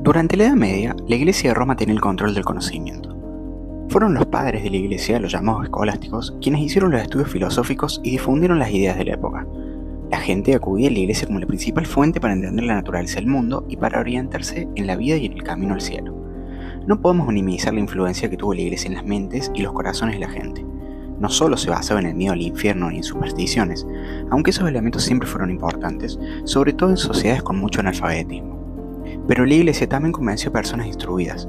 Durante la Edad Media, la Iglesia de Roma tenía el control del conocimiento. Fueron los padres de la Iglesia, los llamados escolásticos, quienes hicieron los estudios filosóficos y difundieron las ideas de la época. La gente acudía a la Iglesia como la principal fuente para entender la naturaleza del mundo y para orientarse en la vida y en el camino al cielo. No podemos minimizar la influencia que tuvo la Iglesia en las mentes y los corazones de la gente. No solo se basaba en el miedo al infierno ni en supersticiones, aunque esos elementos siempre fueron importantes, sobre todo en sociedades con mucho analfabetismo. Pero la Iglesia también convenció a personas instruidas,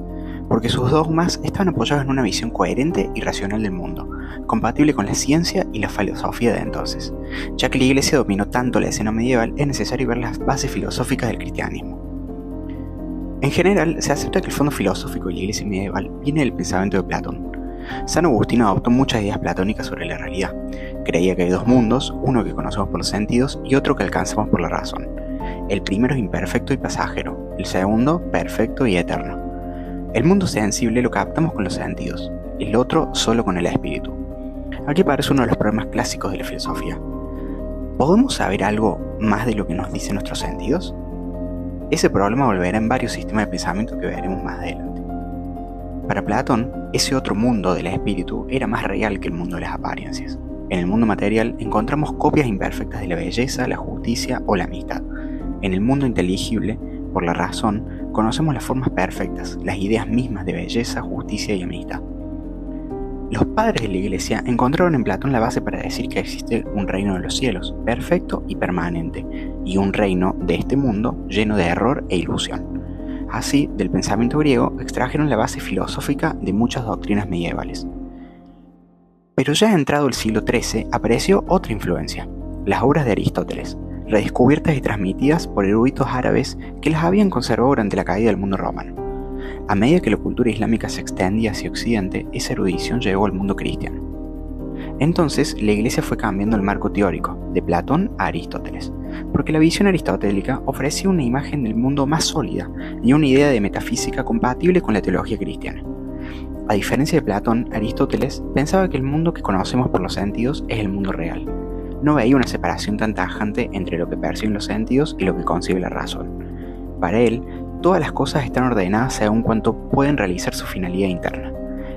porque sus dogmas estaban apoyados en una visión coherente y racional del mundo, compatible con la ciencia y la filosofía de entonces. Ya que la Iglesia dominó tanto la escena medieval, es necesario ver las bases filosóficas del cristianismo. En general, se acepta que el fondo filosófico de la Iglesia medieval viene del pensamiento de Platón. San Agustín adoptó muchas ideas platónicas sobre la realidad. Creía que hay dos mundos, uno que conocemos por los sentidos y otro que alcanzamos por la razón. El primero es imperfecto y pasajero, el segundo perfecto y eterno. El mundo sensible lo captamos con los sentidos, el otro solo con el espíritu. Aquí aparece uno de los problemas clásicos de la filosofía. ¿Podemos saber algo más de lo que nos dicen nuestros sentidos? Ese problema volverá en varios sistemas de pensamiento que veremos más adelante. Para Platón, ese otro mundo del espíritu era más real que el mundo de las apariencias. En el mundo material encontramos copias imperfectas de la belleza, la justicia o la amistad. En el mundo inteligible, por la razón, conocemos las formas perfectas, las ideas mismas de belleza, justicia y amistad. Los padres de la Iglesia encontraron en Platón la base para decir que existe un reino de los cielos, perfecto y permanente, y un reino de este mundo lleno de error e ilusión. Así, del pensamiento griego extrajeron la base filosófica de muchas doctrinas medievales. Pero ya entrado el siglo XIII apareció otra influencia, las obras de Aristóteles, redescubiertas y transmitidas por eruditos árabes que las habían conservado durante la caída del mundo romano. A medida que la cultura islámica se extendía hacia Occidente, esa erudición llegó al mundo cristiano. Entonces, la Iglesia fue cambiando el marco teórico, de Platón a Aristóteles, porque la visión aristotélica ofrecía una imagen del mundo más sólida y una idea de metafísica compatible con la teología cristiana. A diferencia de Platón, Aristóteles pensaba que el mundo que conocemos por los sentidos es el mundo real. No veía una separación tan tajante entre lo que perciben los sentidos y lo que concibe la razón. Para él, todas las cosas están ordenadas según cuanto pueden realizar su finalidad interna.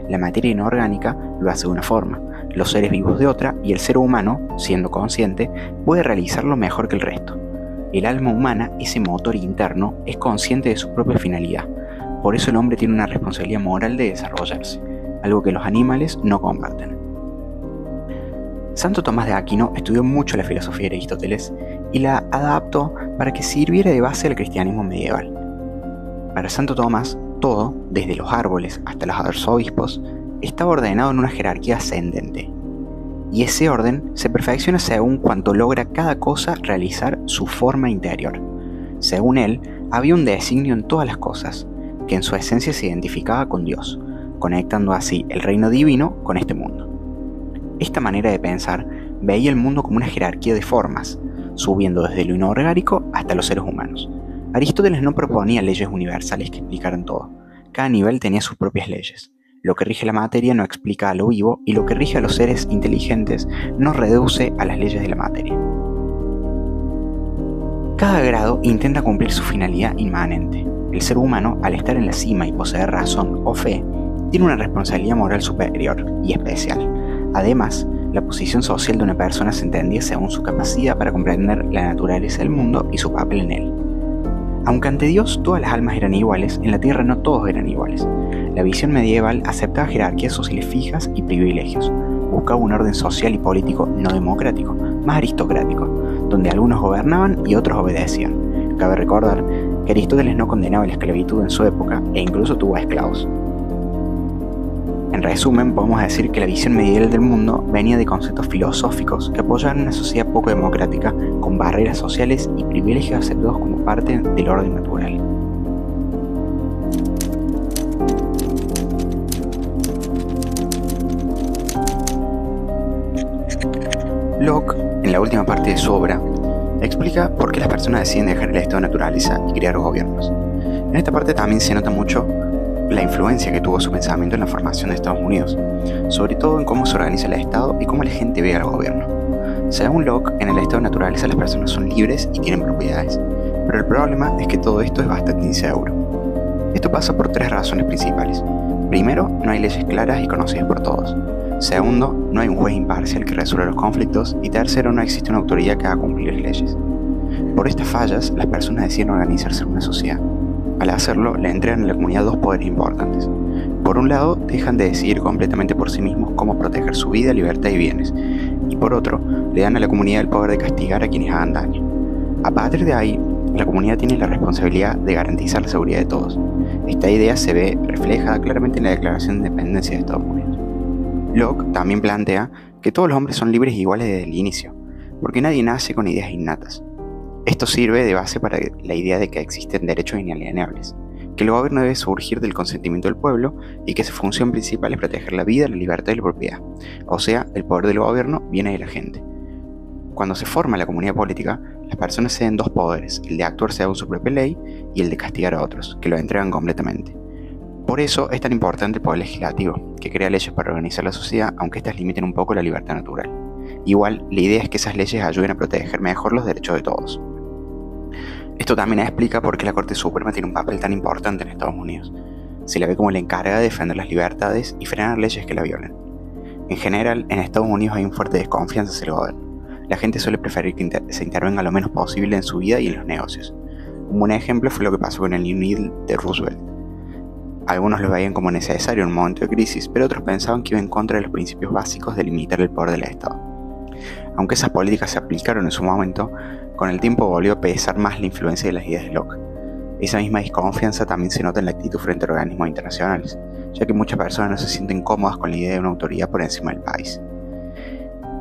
La materia inorgánica lo hace de una forma, los seres vivos de otra, y el ser humano, siendo consciente, puede realizarlo mejor que el resto. El alma humana, ese motor interno, es consciente de su propia finalidad. Por eso el hombre tiene una responsabilidad moral de desarrollarse, algo que los animales no comparten. Santo Tomás de Aquino estudió mucho la filosofía de Aristóteles y la adaptó para que sirviera de base al cristianismo medieval. Para Santo Tomás, todo, desde los árboles hasta los arzobispos, estaba ordenado en una jerarquía ascendente. Y ese orden se perfecciona según cuanto logra cada cosa realizar su forma interior. Según él, había un designio en todas las cosas, que en su esencia se identificaba con Dios, conectando así el reino divino con este mundo. Esta manera de pensar veía el mundo como una jerarquía de formas, subiendo desde lo inorgánico hasta los seres humanos. Aristóteles no proponía leyes universales que explicaran todo. Cada nivel tenía sus propias leyes. Lo que rige la materia no explica a lo vivo, y lo que rige a los seres inteligentes no reduce a las leyes de la materia. Cada grado intenta cumplir su finalidad inmanente. El ser humano, al estar en la cima y poseer razón o fe, tiene una responsabilidad moral superior y especial. Además, la posición social de una persona se entendía según su capacidad para comprender la naturaleza del mundo y su papel en él. Aunque ante Dios todas las almas eran iguales, en la tierra no todos eran iguales. La visión medieval aceptaba jerarquías sociales fijas y privilegios. Buscaba un orden social y político no democrático, más aristocrático, donde algunos gobernaban y otros obedecían. Cabe recordar que Aristóteles no condenaba la esclavitud en su época e incluso tuvo a esclavos. En resumen, podemos decir que la visión medieval del mundo venía de conceptos filosóficos que apoyaban una sociedad poco democrática, con barreras sociales y privilegios aceptados como parte del orden natural. Locke, en la última parte de su obra, explica por qué las personas deciden dejar el estado de naturaleza y crear gobiernos. En esta parte también se nota mucho la influencia que tuvo su pensamiento en la formación de Estados Unidos, sobre todo en cómo se organiza el Estado y cómo la gente ve al gobierno. Según Locke, en el estado de naturaleza las personas son libres y tienen propiedades, pero el problema es que todo esto es bastante inseguro. Esto pasa por tres razones principales. Primero, no hay leyes claras y conocidas por todos. Segundo, no hay un juez imparcial que resuelva los conflictos. Y tercero, no existe una autoridad que haga cumplir las leyes. Por estas fallas, las personas deciden organizarse en una sociedad. Al hacerlo, le entregan a la comunidad dos poderes importantes. Por un lado, dejan de decidir completamente por sí mismos cómo proteger su vida, libertad y bienes. Y por otro, le dan a la comunidad el poder de castigar a quienes hagan daño. A partir de ahí, la comunidad tiene la responsabilidad de garantizar la seguridad de todos. Esta idea se ve reflejada claramente en la Declaración de Independencia de Estados Unidos. Locke también plantea que todos los hombres son libres e iguales desde el inicio, porque nadie nace con ideas innatas. Esto sirve de base para la idea de que existen derechos inalienables, que el gobierno debe surgir del consentimiento del pueblo y que su función principal es proteger la vida, la libertad y la propiedad. O sea, el poder del gobierno viene de la gente. Cuando se forma la comunidad política, las personas ceden dos poderes, el de actuar según su propia ley y el de castigar a otros, que lo entregan completamente. Por eso es tan importante el poder legislativo, que crea leyes para organizar la sociedad, aunque éstas limiten un poco la libertad natural. Igual, la idea es que esas leyes ayuden a proteger mejor los derechos de todos. Esto también explica por qué la Corte Suprema tiene un papel tan importante en Estados Unidos. Se la ve como la encargada de defender las libertades y frenar leyes que la violen. En general, en Estados Unidos hay una fuerte desconfianza hacia el gobierno. La gente suele preferir que se intervenga lo menos posible en su vida y en los negocios. Un buen ejemplo fue lo que pasó con el New Deal de Roosevelt. Algunos lo veían como necesario en un momento de crisis, pero otros pensaban que iba en contra de los principios básicos de limitar el poder del Estado. Aunque esas políticas se aplicaron en su momento, con el tiempo volvió a pesar más la influencia de las ideas de Locke. Esa misma desconfianza también se nota en la actitud frente a organismos internacionales, ya que muchas personas no se sienten cómodas con la idea de una autoridad por encima del país.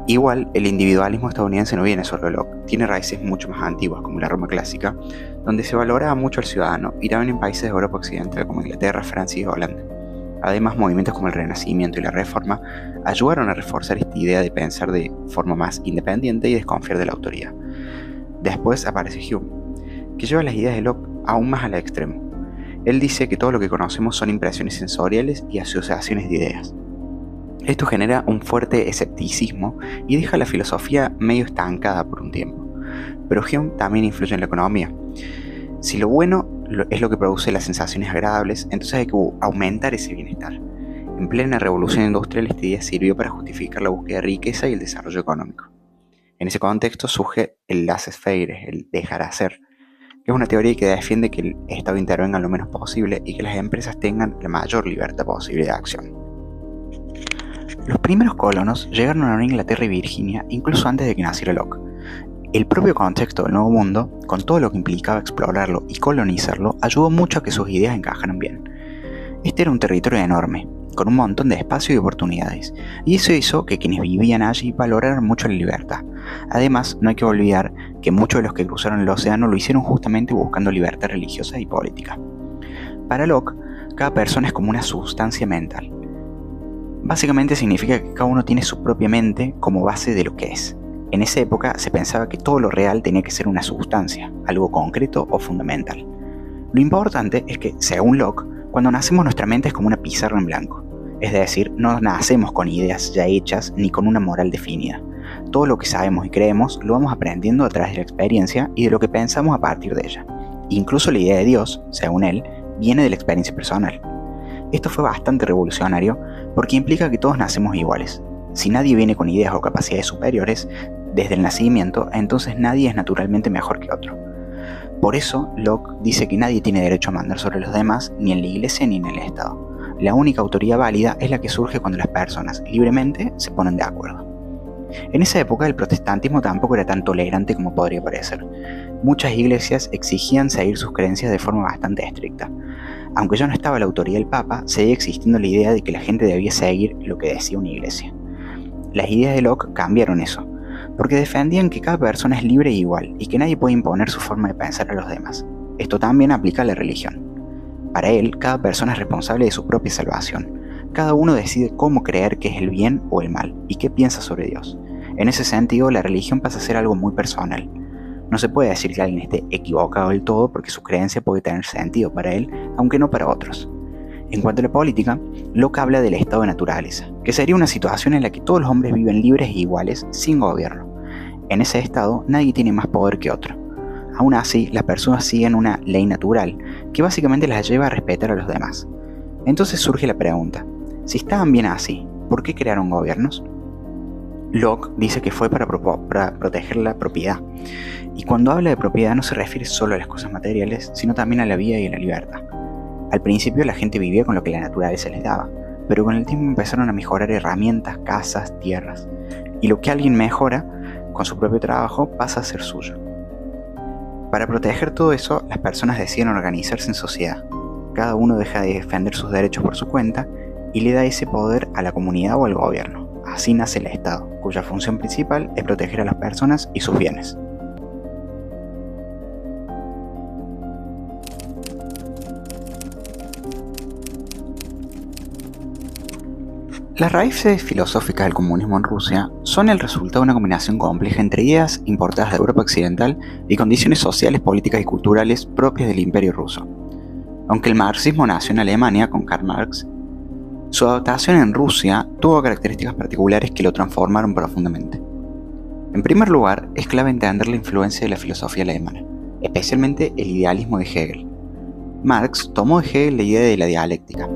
Igual, el individualismo estadounidense no viene solo de Locke, tiene raíces mucho más antiguas, como la Roma clásica, donde se valoraba mucho al ciudadano, y también en países de Europa occidental como Inglaterra, Francia y Holanda. Además, movimientos como el Renacimiento y la Reforma ayudaron a reforzar esta idea de pensar de forma más independiente y desconfiar de la autoridad. Después aparece Hume, que lleva las ideas de Locke aún más al extremo. Él dice que todo lo que conocemos son impresiones sensoriales y asociaciones de ideas. Esto genera un fuerte escepticismo y deja la filosofía medio estancada por un tiempo. Pero Hume también influye en la economía. Si lo bueno es lo que produce las sensaciones agradables, entonces hay que aumentar ese bienestar. En plena revolución industrial, esta idea sirvió para justificar la búsqueda de riqueza y el desarrollo económico. En ese contexto surge el laissez-faire, el dejar hacer, que es una teoría que defiende que el Estado intervenga lo menos posible y que las empresas tengan la mayor libertad posible de acción. Los primeros colonos llegaron a Nueva Inglaterra y Virginia incluso antes de que naciera Locke. El propio contexto del Nuevo Mundo, con todo lo que implicaba explorarlo y colonizarlo, ayudó mucho a que sus ideas encajaran bien. Este era un territorio enorme, con un montón de espacio y oportunidades, y eso hizo que quienes vivían allí valoraran mucho la libertad. Además, no hay que olvidar que muchos de los que cruzaron el océano lo hicieron justamente buscando libertad religiosa y política. Para Locke, cada persona es como una sustancia mental. Básicamente significa que cada uno tiene su propia mente como base de lo que es. En esa época se pensaba que todo lo real tenía que ser una sustancia, algo concreto o fundamental. Lo importante es que, según Locke, cuando nacemos nuestra mente es como una pizarra en blanco. Es decir, no nacemos con ideas ya hechas ni con una moral definida. Todo lo que sabemos y creemos lo vamos aprendiendo a través de la experiencia y de lo que pensamos a partir de ella. Incluso la idea de Dios, según él, viene de la experiencia personal. Esto fue bastante revolucionario porque implica que todos nacemos iguales. Si nadie viene con ideas o capacidades superiores desde el nacimiento, entonces nadie es naturalmente mejor que otro. Por eso, Locke dice que nadie tiene derecho a mandar sobre los demás, ni en la iglesia ni en el Estado. La única autoridad válida es la que surge cuando las personas libremente se ponen de acuerdo. En esa época el protestantismo tampoco era tan tolerante como podría parecer. Muchas iglesias exigían seguir sus creencias de forma bastante estricta. Aunque ya no estaba la autoridad del Papa, seguía existiendo la idea de que la gente debía seguir lo que decía una iglesia. Las ideas de Locke cambiaron eso, porque defendían que cada persona es libre e igual y que nadie puede imponer su forma de pensar a los demás. Esto también aplica a la religión. Para él, cada persona es responsable de su propia salvación. Cada uno decide cómo creer que es el bien o el mal y qué piensa sobre Dios. En ese sentido, la religión pasa a ser algo muy personal. No se puede decir que alguien esté equivocado del todo porque su creencia puede tener sentido para él, aunque no para otros. En cuanto a la política, Locke habla del estado de naturaleza, que sería una situación en la que todos los hombres viven libres e iguales, sin gobierno. En ese estado, nadie tiene más poder que otro. Aún así, las personas siguen una ley natural que básicamente las lleva a respetar a los demás. Entonces surge la pregunta, si estaban bien así, ¿por qué crearon gobiernos? Locke dice que fue para proteger la propiedad, y cuando habla de propiedad no se refiere solo a las cosas materiales, sino también a la vida y a la libertad. Al principio la gente vivía con lo que la naturaleza les daba, pero con el tiempo empezaron a mejorar herramientas, casas, tierras, y lo que alguien mejora con su propio trabajo pasa a ser suyo. Para proteger todo eso, las personas deciden organizarse en sociedad. Cada uno deja de defender sus derechos por su cuenta y le da ese poder a la comunidad o al gobierno. Así nace el Estado, cuya función principal es proteger a las personas y sus bienes. Las raíces filosóficas del comunismo en Rusia son el resultado de una combinación compleja entre ideas importadas de Europa Occidental y condiciones sociales, políticas y culturales propias del Imperio ruso. Aunque el marxismo nació en Alemania con Karl Marx, su adaptación en Rusia tuvo características particulares que lo transformaron profundamente. En primer lugar, es clave entender la influencia de la filosofía alemana, especialmente el idealismo de Hegel. Marx tomó de Hegel la idea de la dialéctica,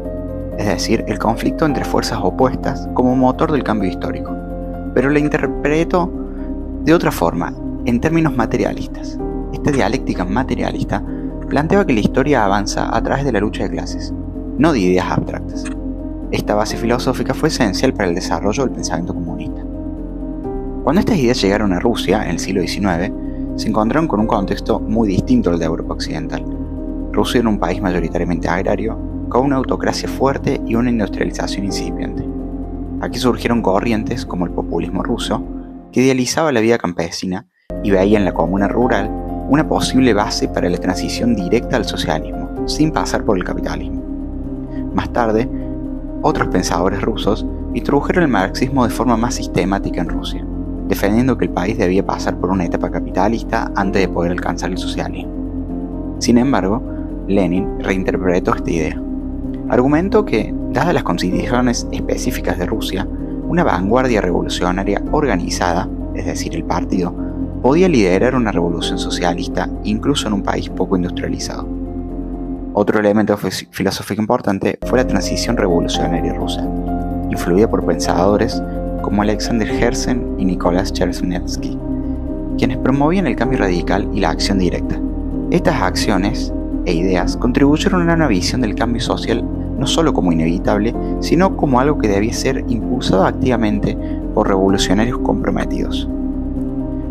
es decir, el conflicto entre fuerzas opuestas como motor del cambio histórico, pero la interpretó de otra forma, en términos materialistas. Esta dialéctica materialista planteaba que la historia avanza a través de la lucha de clases, no de ideas abstractas. Esta base filosófica fue esencial para el desarrollo del pensamiento comunista. Cuando estas ideas llegaron a Rusia en el siglo XIX, se encontraron con un contexto muy distinto al de Europa Occidental. Rusia era un país mayoritariamente agrario, con una autocracia fuerte y una industrialización incipiente. Aquí surgieron corrientes como el populismo ruso, que idealizaba la vida campesina y veía en la comuna rural una posible base para la transición directa al socialismo, sin pasar por el capitalismo. Más tarde, otros pensadores rusos introdujeron el marxismo de forma más sistemática en Rusia, defendiendo que el país debía pasar por una etapa capitalista antes de poder alcanzar el socialismo. Sin embargo, Lenin reinterpretó esta idea. Argumentó que, dadas las condiciones específicas de Rusia, una vanguardia revolucionaria organizada, es decir, el partido, podía liderar una revolución socialista incluso en un país poco industrializado. Otro elemento filosófico importante fue la transición revolucionaria rusa, influida por pensadores como Alexander Herzen y Nikolai Chernyshevsky, quienes promovían el cambio radical y la acción directa. Estas acciones e ideas contribuyeron a una visión del cambio social no solo como inevitable, sino como algo que debía ser impulsado activamente por revolucionarios comprometidos.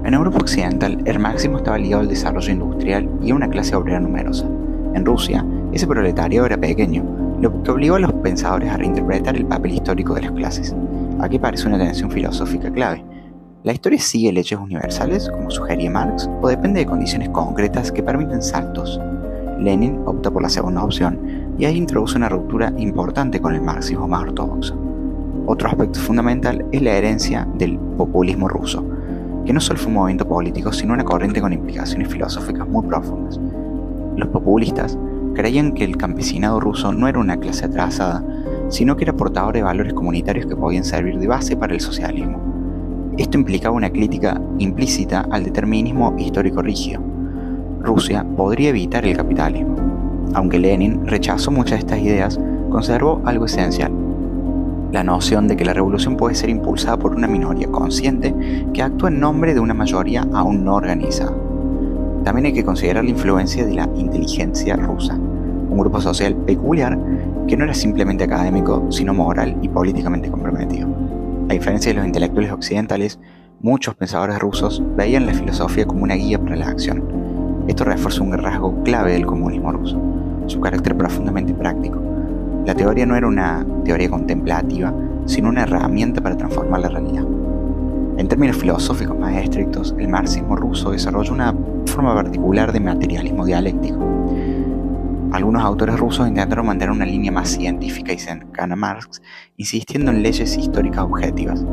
En Europa Occidental, el marxismo estaba ligado al desarrollo industrial y a una clase obrera numerosa. En Rusia, ese proletariado era pequeño, lo que obligó a los pensadores a reinterpretar el papel histórico de las clases. Aquí parece una tensión filosófica clave. ¿La historia sigue leyes universales, como sugería Marx, o depende de condiciones concretas que permiten saltos? Lenin opta por la segunda opción, y ahí introduce una ruptura importante con el marxismo más ortodoxo. Otro aspecto fundamental es la herencia del populismo ruso, que no solo fue un movimiento político, sino una corriente con implicaciones filosóficas muy profundas. Los populistas creían que el campesinado ruso no era una clase atrasada, sino que era portador de valores comunitarios que podían servir de base para el socialismo. Esto implicaba una crítica implícita al determinismo histórico rígido. Rusia podría evitar el capitalismo. Aunque Lenin rechazó muchas de estas ideas, conservó algo esencial: la noción de que la revolución puede ser impulsada por una minoría consciente que actúa en nombre de una mayoría aún no organizada. También hay que considerar la influencia de la inteligencia rusa, un grupo social peculiar que no era simplemente académico, sino moral y políticamente comprometido. A diferencia de los intelectuales occidentales, muchos pensadores rusos veían la filosofía como una guía para la acción. Esto refuerza un rasgo clave del comunismo ruso, su carácter profundamente práctico. La teoría no era una teoría contemplativa, sino una herramienta para transformar la realidad. En términos filosóficos más estrictos, el marxismo ruso desarrolló una forma particular de materialismo dialéctico. Algunos autores rusos intentaron mantener una línea más científica y cercana a Marx, insistiendo en leyes históricas objetivas.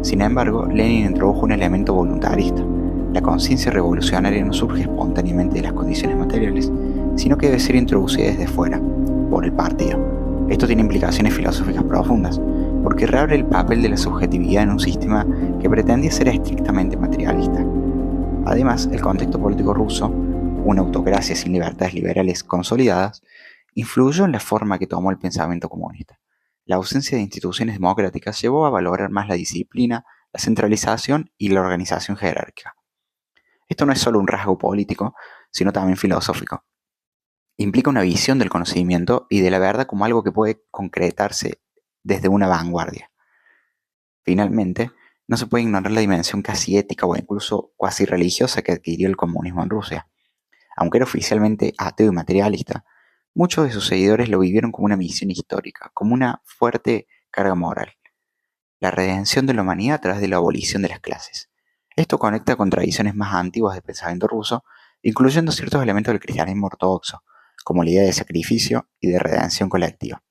Sin embargo, Lenin introdujo un elemento voluntarista. La conciencia revolucionaria no surge espontáneamente de las condiciones materiales, sino que debe ser introducida desde fuera, por el partido. Esto tiene implicaciones filosóficas profundas, porque reabre el papel de la subjetividad en un sistema que pretendía ser estrictamente materialista. Además, el contexto político ruso una autocracia sin libertades liberales consolidadas, influyó en la forma que tomó el pensamiento comunista. La ausencia de instituciones democráticas llevó a valorar más la disciplina, la centralización y la organización jerárquica. Esto no es solo un rasgo político, sino también filosófico. Implica una visión del conocimiento y de la verdad como algo que puede concretarse desde una vanguardia. Finalmente, no se puede ignorar la dimensión casi ética o incluso cuasi religiosa que adquirió el comunismo en Rusia. Aunque era oficialmente ateo y materialista, muchos de sus seguidores lo vivieron como una misión histórica, como una fuerte carga moral, la redención de la humanidad a través de la abolición de las clases. Esto conecta con tradiciones más antiguas del pensamiento ruso, incluyendo ciertos elementos del cristianismo ortodoxo, como la idea de sacrificio y de redención colectiva.